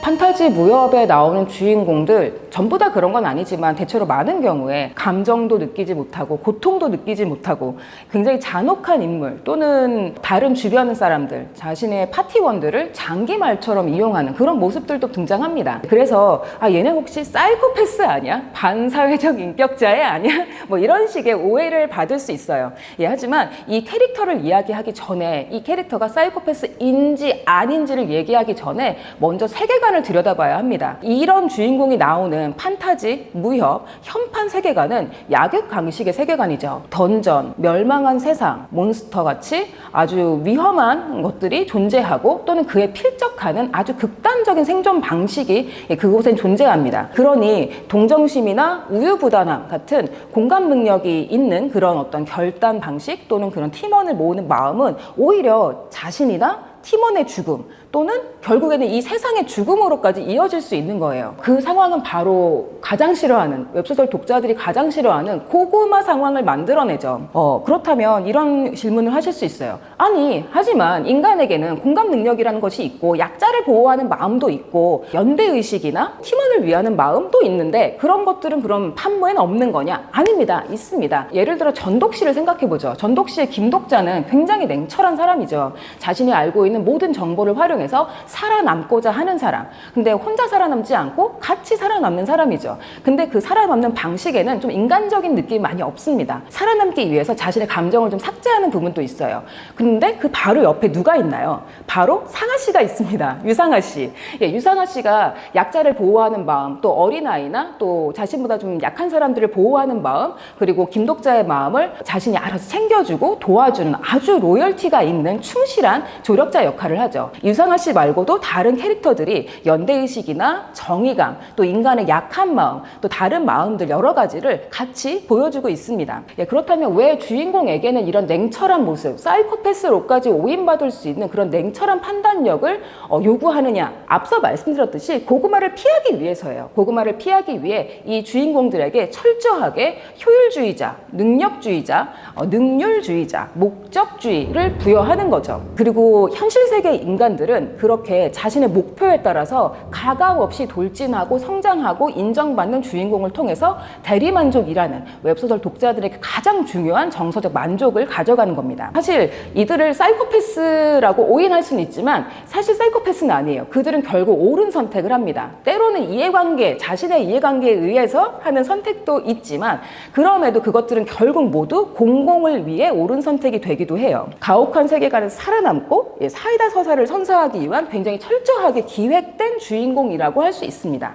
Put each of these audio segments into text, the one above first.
판타지 무협에 나오는 주인공들 전부 다 그런 건 아니지만 대체로 많은 경우에 감정도 느끼지 못하고 고통도 느끼지 못하고 굉장히 잔혹한 인물 또는 다른 주변 사람들, 자신의 파티원들을 장기말처럼 이용하는 그런 모습들도 등장합니다. 그래서 얘네 혹시 사이코패스 아니야? 반사회적 인격자애 아니야? 뭐 이런 식의 오해를 받을 수 있어요. 하지만 이 캐릭터를 이야기하기 전에 이 캐릭터가 사이코패스인지 아닌지를 얘기하기 전에 먼저 세계관을 들여다봐야 합니다. 이런 주인공이 나오는 판타지, 무협, 현판 세계관은 약육강식의 세계관이죠. 던전, 멸망한 세상, 몬스터 같이 아주 위험한 것들이 존재하고 또는 그에 필적하는 아주 극단적인 생존 방식이 그곳엔 존재합니다. 그러니 동정심이나 우유부단함 같은 공감 능력이 있는 그런 어떤 결단 방식 또는 그런 팀원을 모으는 마음은 오히려 자신이나 팀원의 죽음 또는 결국에는 이 세상의 죽음으로까지 이어질 수 있는 거예요. 그 상황은 바로 가장 싫어하는, 웹소설 독자들이 가장 싫어하는 고구마 상황을 만들어내죠. 그렇다면 이런 질문을 하실 수 있어요. 아니, 하지만 인간에게는 공감 능력이라는 것이 있고 약자를 보호하는 마음도 있고 연대의식이나 팀원을 위하는 마음도 있는데 그런 것들은 그럼 판모에는 없는 거냐? 아닙니다. 있습니다. 예를 들어 전독씨를 생각해보죠. 전독씨의 김독자는 굉장히 냉철한 사람이죠. 자신이 알고 있는 모든 정보를 활용해서 살아남고자 하는 사람. 근데 혼자 살아남지 않고 같이 살아남는 사람이죠. 근데 그 살아남는 방식에는 좀 인간적인 느낌이 많이 없습니다. 살아남기 위해서 자신의 감정을 좀 삭제하는 부분도 있어요. 근데 그 바로 옆에 누가 있나요? 바로 상아 씨가 있습니다. 유상아 씨. 유상아 씨가 약자를 보호하는 마음, 또 어린아이나 또 자신보다 좀 약한 사람들을 보호하는 마음, 그리고 김독자의 마음을 자신이 알아서 챙겨주고 도와주는 아주 로열티가 있는 충실한 조력자 역할을 하죠. 유상아 씨 말고도 다른 캐릭터들이 연대의식이나 정의감, 또 인간의 약한 마음, 또 다른 마음들 여러 가지를 같이 보여주고 있습니다. 그렇다면 왜 주인공에게는 이런 냉철한 모습, 사이코패스로까지 오인받을 수 있는 그런 냉철한 판단력을 요구하느냐? 앞서 말씀드렸듯이 고구마를 피하기 위해서예요. 고구마를 피하기 위해 이 주인공들에게 철저하게 효율주의자, 능력주의자, 능률주의자, 목적주의를 부여하는 거죠. 그리고 현실 세계 인간들은 그렇게 자신의 목표에 따라서 가감 없이 돌진하고 성장하고 인정받는 주인공을 통해서 대리만족이라는 웹소설 독자들에게 가장 중요한 정서적 만족을 가져가는 겁니다. 사실 이들을 사이코패스라고 오인할 수는 있지만 사실 사이코패스는 아니에요. 그들은 결국 옳은 선택을 합니다. 때로는 이해관계, 자신의 이해관계에 의해서 하는 선택도 있지만 그럼에도 그것들은 결국 모두 공공을 위해 옳은 선택이 되기도 해요. 가혹한 세계관은 살아남고 사이다 서사를 선사하기 위한 굉장히 철저하게 기획된 주인공이라고 할 수 있습니다.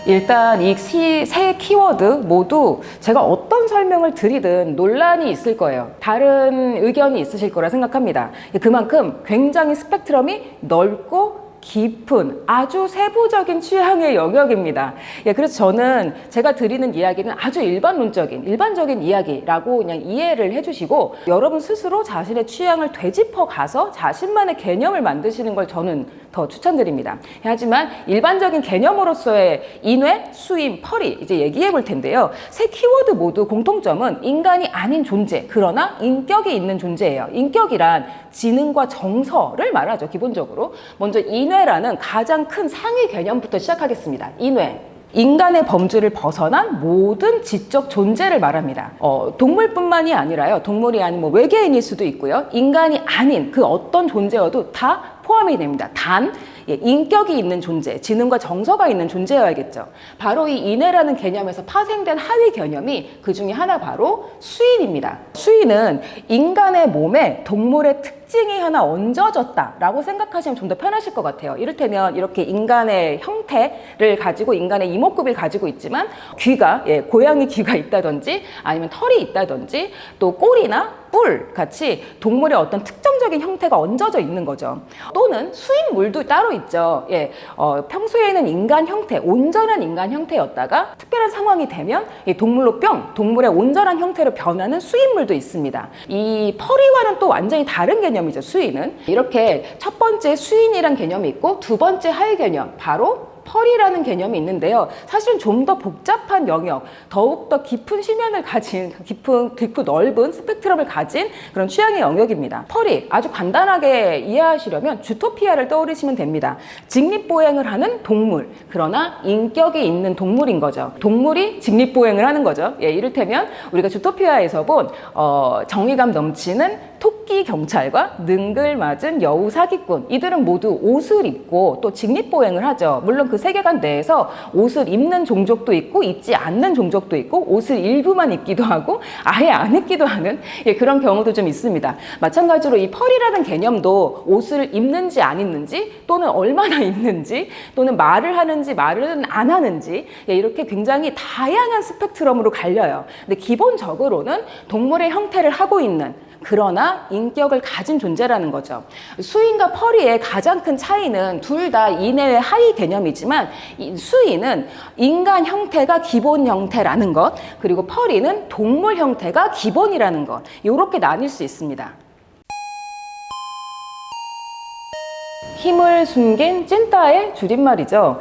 일단 이 세 키워드 모두 제가 어떤 설명을 드리든 논란이 있을 거예요. 다른 의견이 있으실 거라 생각합니다. 그만큼 굉장히 스펙트럼이 넓고 깊은 아주 세부적인 취향의 영역입니다. 그래서 저는 제가 드리는 이야기는 아주 일반적인 이야기라고 그냥 이해를 해주시고 여러분 스스로 자신의 취향을 되짚어 가서 자신만의 개념을 만드시는 걸 저는 더 추천드립니다. 하지만 일반적인 개념으로서의 인외, 수임, 펄이 이제 얘기해 볼 텐데요. 세 키워드 모두 공통점은 인간이 아닌 존재, 그러나 인격이 있는 존재예요. 인격이란 지능과 정서를 말하죠, 기본적으로. 먼저 인외라는 가장 큰 상위 개념부터 시작하겠습니다. 인외. 인간의 범주를 벗어난 모든 지적 존재를 말합니다. 동물뿐만이 아니라요. 동물이 아닌 외계인일 수도 있고요. 인간이 아닌 그 어떤 존재여도 다 포함이 됩니다. 단 인격이 있는 존재, 지능과 정서가 있는 존재여야겠죠. 바로 이 인외라는 개념에서 파생된 하위 개념이 그 중에 하나 바로 수인입니다. 수인은 인간의 몸에 동물의 특징이 하나 얹어졌다라고 생각하시면 좀 더 편하실 것 같아요. 이를테면 이렇게 인간의 형태를 가지고 인간의 이목구비를 가지고 있지만 귀가, 고양이 귀가 있다든지 아니면 털이 있다든지 또 꼬리나 뿔 같이 동물의 어떤 특정적인 형태가 얹어져 있는 거죠. 또는 수인물도 따로 있죠. 평소에는 인간 형태, 온전한 인간 형태였다가 특별한 상황이 되면 동물로 동물의 온전한 형태로 변하는 수인물도 있습니다. 이 펄이와는 또 완전히 다른 개념이죠, 수인은. 이렇게 첫 번째 수인이란 개념이 있고 두 번째 하위 개념, 바로 펄이라는 개념이 있는데요. 사실은 좀 더 복잡한 영역, 더욱더 깊은 심연을 가진, 깊고 넓은 스펙트럼을 가진 그런 취향의 영역입니다. 펄이 아주 간단하게 이해하시려면 주토피아를 떠올리시면 됩니다. 직립보행을 하는 동물, 그러나 인격이 있는 동물인 거죠. 동물이 직립보행을 하는 거죠. 예, 이를테면 우리가 주토피아에서 본 정의감 넘치는 토끼 경찰과 능글맞은 여우 사기꾼, 이들은 모두 옷을 입고 또 직립보행을 하죠. 물론 그 세계관 내에서 옷을 입는 종족도 있고 입지 않는 종족도 있고 옷을 일부만 입기도 하고 아예 안 입기도 하는 그런 경우도 좀 있습니다. 마찬가지로 이 펄이라는 개념도 옷을 입는지 안 입는지 또는 얼마나 입는지 또는 말을 하는지 말은 안 하는지 이렇게 굉장히 다양한 스펙트럼으로 갈려요. 근데 기본적으로는 동물의 형태를 하고 있는, 그러나 인격을 가진 존재라는 거죠. 수인과 펄이의 가장 큰 차이는 둘 다 인외 하위 개념이지만 수인은 인간 형태가 기본 형태라는 것, 그리고 펄이는 동물 형태가 기본이라는 것, 이렇게 나뉠 수 있습니다. 힘을 숨긴 찐따의 줄임말이죠.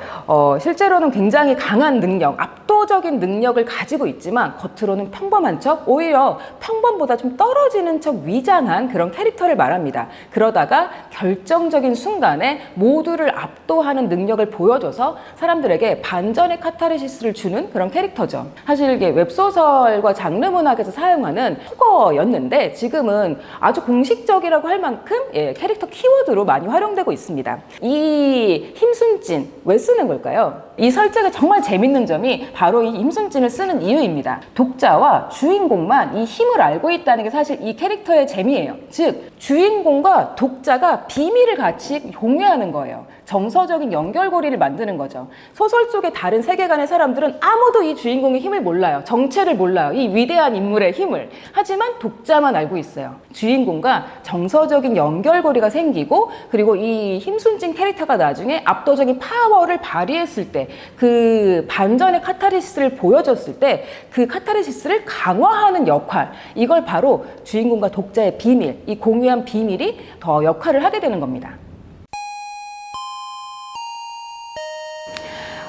실제로는 굉장히 강한 능력, 압도적인 능력을 가지고 있지만 겉으로는 평범한 척, 오히려 평범보다 좀 떨어지는 척 위장한 그런 캐릭터를 말합니다. 그러다가 결정적인 순간에 모두를 압도하는 능력을 보여줘서 사람들에게 반전의 카타르시스를 주는 그런 캐릭터죠. 사실 이게 웹소설과 장르 문학에서 사용하는 속어였는데 지금은 아주 공식적이라고 할 만큼 캐릭터 키워드로 많이 활용되고 있습니다. 이 힘순찐, 왜 쓰는 걸까요? 이 설정이 정말 재밌는 점이 바로 이 힘순찐을 쓰는 이유입니다. 독자와 주인공만 이 힘을 알고 있다는 게 사실 이 캐릭터의 재미예요. 즉, 주인공과 독자가 비밀을 같이 공유하는 거예요. 정서적인 연결고리를 만드는 거죠. 소설 속의 다른 세계관의 사람들은 아무도 이 주인공의 힘을 몰라요. 정체를 몰라요. 이 위대한 인물의 힘을. 하지만 독자만 알고 있어요. 주인공과 정서적인 연결고리가 생기고, 그리고 이 힘순진 캐릭터가 나중에 압도적인 파워를 발휘했을 때, 그 반전의 카타르시스를 보여줬을 때 그 카타르시스를 강화하는 역할, 이걸 바로 주인공과 독자의 비밀, 이 공유한 비밀이 더 역할을 하게 되는 겁니다.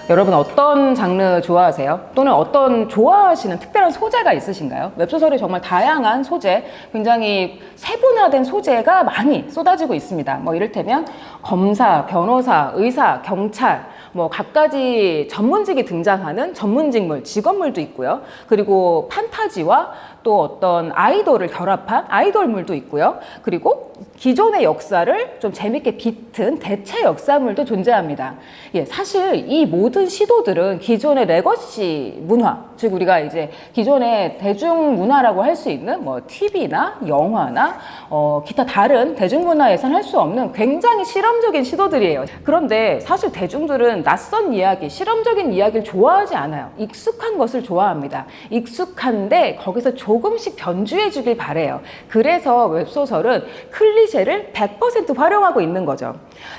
여러분 어떤 장르 좋아하세요? 또는 어떤 좋아하시는 특별한 소재가 있으신가요? 웹소설이 정말 다양한 소재, 굉장히 세분화된 소재가 많이 쏟아지고 있습니다. 뭐 이를테면 검사, 변호사, 의사, 경찰, 뭐 갖가지 전문직이 등장하는 전문직물, 직업물도 있고요. 그리고 판타지와 또 어떤 아이돌을 결합한 아이돌물도 있고요. 그리고 기존의 역사를 좀 재밌게 비튼 대체 역사물도 존재합니다. 사실 이 모든 시도들은 기존의 레거시 문화, 즉 우리가 이제 기존의 대중문화라고 할 수 있는 뭐 TV나 영화나 기타 다른 대중문화에선 할 수 없는 굉장히 실험적인 시도들이에요. 그런데 사실 대중들은 낯선 이야기, 실험적인 이야기를 좋아하지 않아요. 익숙한 것을 좋아합니다. 익숙한데 거기서 조금씩 변주해 주길 바래요. 그래서 웹소설은 클리셰를 100% 활용하고 있는 거죠.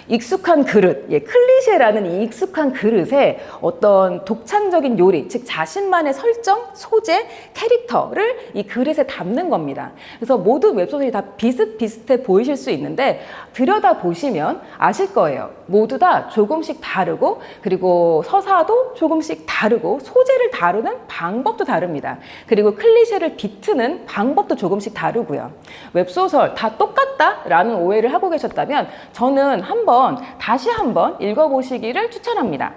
익숙한 그릇, 클리셰라는 이 익숙한 그릇에 어떤 독창적인 요리, 즉 자신만의 설정, 소재, 캐릭터를 이 그릇에 담는 겁니다. 그래서 모든 웹소설이 다 비슷비슷해 보이실 수 있는데 들여다보시면 아실 거예요. 모두 다 조금씩 다르고, 그리고 서사도 조금씩 다르고, 소재를 다루는 방법도 다릅니다. 그리고 클리셰를 비트는 방법도 조금씩 다르고요. 웹소설 다 똑같다라는 오해를 하고 계셨다면 저는 다시 한번 읽어보시기를 추천합니다.